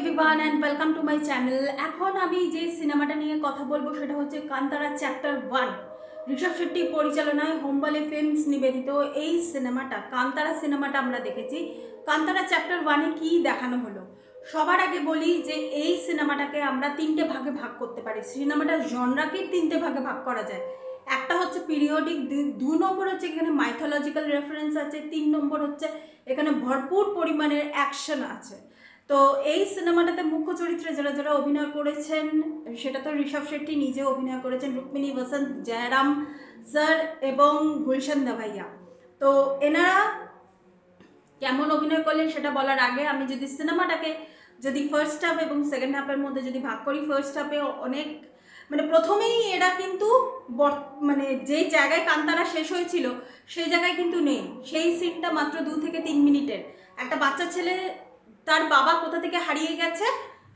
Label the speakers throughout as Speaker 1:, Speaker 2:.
Speaker 1: Everyone and welcome to my channel. এখন আমি যে সিনেমাটা নিয়ে কথা বলবো সেটা হচ্ছে কান্তারা চ্যাপ্টার 1। ঋষভ শেট্টি পরিচালনায় হোমবালে ফিল্মস নিবেদিত এই সিনেমাটা, কান্তারা সিনেমাটা আমরা দেখেছি। কান্তারা চ্যাপ্টার 1-এ কী দেখানো হলো? সবার আগে বলি যে এই সিনেমাটাকে আমরা তিনটে ভাগে ভাগ করতে পারি। সিনেমাটার জনরাকে তিনটে ভাগে ভাগ করা যায়। একটা হচ্ছে পিরিয়ডিক, 2 নম্বর হচ্ছে এখানে মাইথোলজিক্যাল রেফারেন্স আছে, 3 নম্বর হচ্ছে এখানে ভরপুর পরিমাণের অ্যাকশন আছে। তো এই সিনেমাটাতে মুখ্য চরিত্রে যারা যারা অভিনয় করেছেন সেটা তো ঋষভ শেট্টি নিজে অভিনয় করেছেন, রুক্মিণী বসন্ত, জয়রাম স্যার এবং গুলশান দাভাইয়া। তো এনারা কেমন অভিনয় করলেন সেটা বলার আগে আমি যদি সিনেমাটাকে ফার্স্ট হাফ এবং সেকেন্ড হাফের মধ্যে ভাগ করি, ফার্স্ট হাফে অনেক প্রথমেই এরা কিন্তু যে জায়গায় কান্তারা শেষ হয়েছিল সেই জায়গায় কিন্তু নেই। সেই সিনটা মাত্র 2 থেকে 3 মিনিটের। একটা বাচ্চা ছেলে তার বাবা কোথা থেকে হারিয়ে গেছে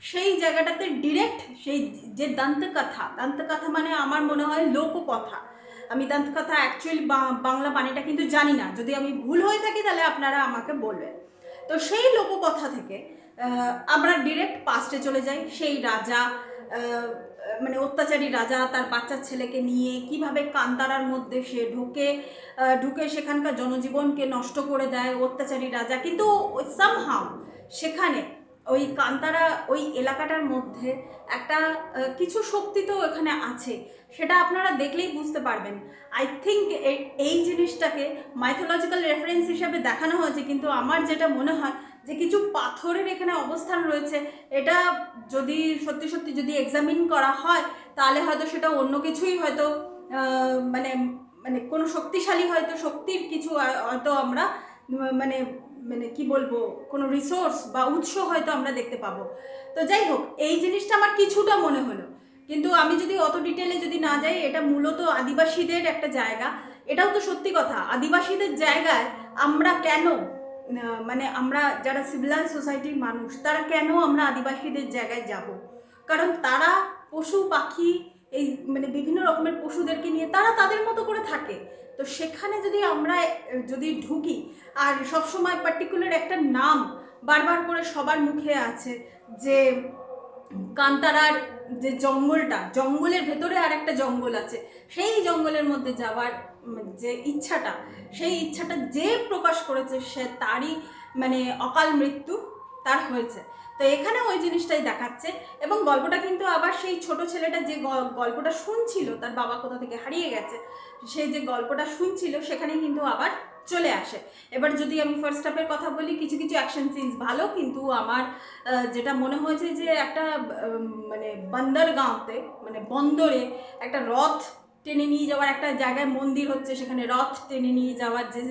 Speaker 1: সেই জায়গাটাতে ডিরেক্ট সেই যে দন্তকথা মানে আমার মনে হয় লোককথা। আমি দন্তকথা অ্যাকচুয়ালি বাংলা বাণীটা কিন্তু জানি না, যদি আমি ভুল হয়ে থাকি তাহলে আপনারা আমাকে বলবেন। তো সেই লোককথা থেকে আমরা ডিরেক্ট পাস্টে চলে যাই। সেই রাজা অত্যাচারী রাজা তার বাচ্চা ছেলেকে নিয়ে কিভাবে কান্তারার মধ্যে সে ঢুকে সেখানকার জনজীবনকে নষ্ট করে দেয় অত্যাচারী রাজা। কিন্তু সামহাউ সেখানে ওই কান্তারা ওই এলাকাটার মধ্যে একটা কিছু শক্তি তো এখানে আছে, সেটা আপনারা দেখলেই বুঝতে পারবেন। আই থিঙ্ক এই জিনিসটাকে মাইথোলজিক্যাল রেফারেন্স হিসাবে দেখানো হয়েছে, কিন্তু আমার যেটা মনে হয় যে কিছু পাথরের এখানে অবস্থান রয়েছে। এটা যদি সত্যি সত্যি যদি এক্সামিন করা হয় তাহলে হয়তো সেটা অন্য কিছুই হয়তো কোনো শক্তিশালী হয়তো শক্তির কিছু হয়তো আমরা কি বলবো, কোনো রিসোর্স বা উৎস হয়তো আমরা দেখতে পাবো। তো যাই হোক, এই জিনিসটা আমার কিছুটা মনে হলো, কিন্তু আমি যদি অত ডিটেলে যদি না যাই, এটা মূলত আদিবাসীদের একটা জায়গা। এটাও তো সত্যি কথা, আদিবাসীদের জায়গায় আমরা কেন আমরা যারা সিভিলাইজ সোসাইটির মানুষ তারা কেন আমরা আদিবাসীদের জায়গায় যাব? কারণ তারা পশু পাখি এই বিভিন্ন রকমের পশুদেরকে নিয়ে তারা তাদের মতো করে থাকে। তো সেখানে যদি আমরা ঢুকি আর সবসময় পার্টিকুলার একটা নাম বারবার করে সবার মুখে আছে যে কান্তারার যে জঙ্গলের ভেতরে আর একটা জঙ্গল আছে, সেই জঙ্গলের মধ্যে যাওয়ার যে সেই ইচ্ছাটা যে প্রকাশ করেছে সে তারই অকাল মৃত্যু তার হয়েছে। তো এখানে ওই জিনিসটাই দেখাচ্ছে। এবং গল্পটা কিন্তু আবার সেই ছোট ছেলেটা যে গল্পটা শুনছিল, তার বাবা কোথা থেকে হারিয়ে গেছে, সেই যে গল্পটা শুনছিল সেখানে কিন্তু আবার চলে আসে। এবার যদি আমি ফার্স্ট হাফের কথা বলি, কিছু কিছু অ্যাকশন সিনস ভালো, কিন্তু আমার যেটা মনে হয়েছে যে একটা বন্দরগাঁওতে বন্দরে একটা রথ টেনে নিয়ে যাওয়ার একটা জায়গায় মন্দির হচ্ছে, সেখানে রথ টেনে নিয়ে যাওয়ার যে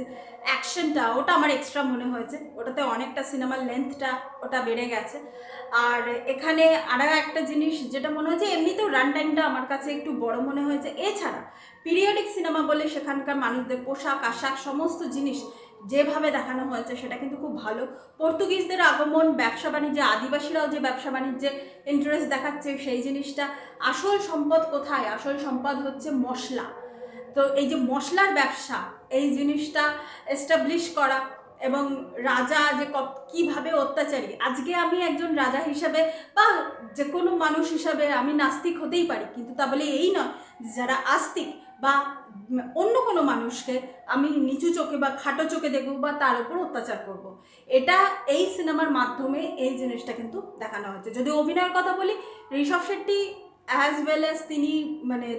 Speaker 1: অ্যাকশনটা ওটা আমার এক্সট্রা মনে হয়েছে। ওটাতে অনেকটা সিনেমার লেন্থটা ওটা বেড়ে গেছে। আর এখানে আরও একটা জিনিস যেটা মনে হয়েছে, এমনিতেও রান টাইমটা আমার কাছে একটু বড় মনে হয়েছে। এছাড়া পিরিয়ডিক সিনেমা বলে সেখানকার মানুষদের পোশাক আশাক সমস্ত জিনিস যেভাবে দেখানো হয়েছে সেটা কিন্তু খুব ভালো। পর্তুগিজদের আগমন, ব্যবসা বাণিজ্যে আদিবাসীরাও যে ব্যবসা বাণিজ্যে ইন্টারেস্ট দেখাচ্ছে সেই জিনিসটা। আসল সম্পদ কোথায়? আসল সম্পদ হচ্ছে মশলা। তো এই যে মশলার ব্যবসা, এই জিনিসটা এস্টাবলিশ করা, এবং রাজা যে কীভাবে অত্যাচারী। আজকে আমি একজন রাজা হিসাবে বা যে কোনো মানুষ হিসাবে আমি নাস্তিক হতেই পারি, কিন্তু তা বলে এই নয় যারা আস্তিক বা অন্য কোনো মানুষকে আমি নিচু চোখে বা খাটো চোখে দেখব বা তার উপর অত্যাচার করব। এটা এই সিনেমার মাধ্যমে এই জিনিসটা কিন্তু দেখানো হচ্ছে। যদি অভিনয়ের কথা বলি, Rishabh Shetty as well as তিনি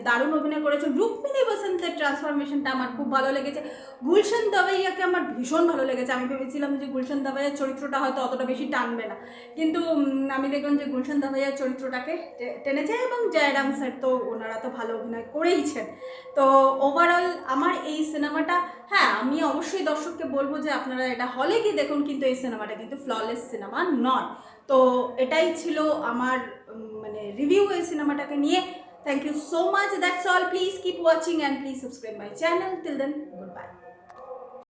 Speaker 1: দারুণ অভিনয় করেছেন। রুক্মিণী বসন্তের ট্রান্সফরমেশনটা আমার খুব ভালো লেগেছে। গুলশান দাভাইয়াকে আমার ভীষণ ভালো লেগেছে। আমি ভেবেছিলাম যে গুলশান দাভাইয়ার চরিত্রটা হয়তো অতটা বেশি টানবে না, কিন্তু আমি দেখলাম যে গুলশান দাভাইয়ার চরিত্রটাকে টেনেছে, এবং জয়রাম স্যার তো ওনারা তো ভালো অভিনয় করেইছেন। তো ওভারঅল আমার এই সিনেমাটা, হ্যাঁ আমি অবশ্যই দর্শককে বলবো যে আপনারা এটা হলে গিয়ে দেখুন, কিন্তু এই সিনেমাটা কিন্তু ফ্ললেস সিনেমা নয়। তো এটাই ছিল আমার রিভিউ এই সিনেমাটাকে নিয়ে। Thank you so much, that's all. Please keep watching and please subscribe my channel. Till then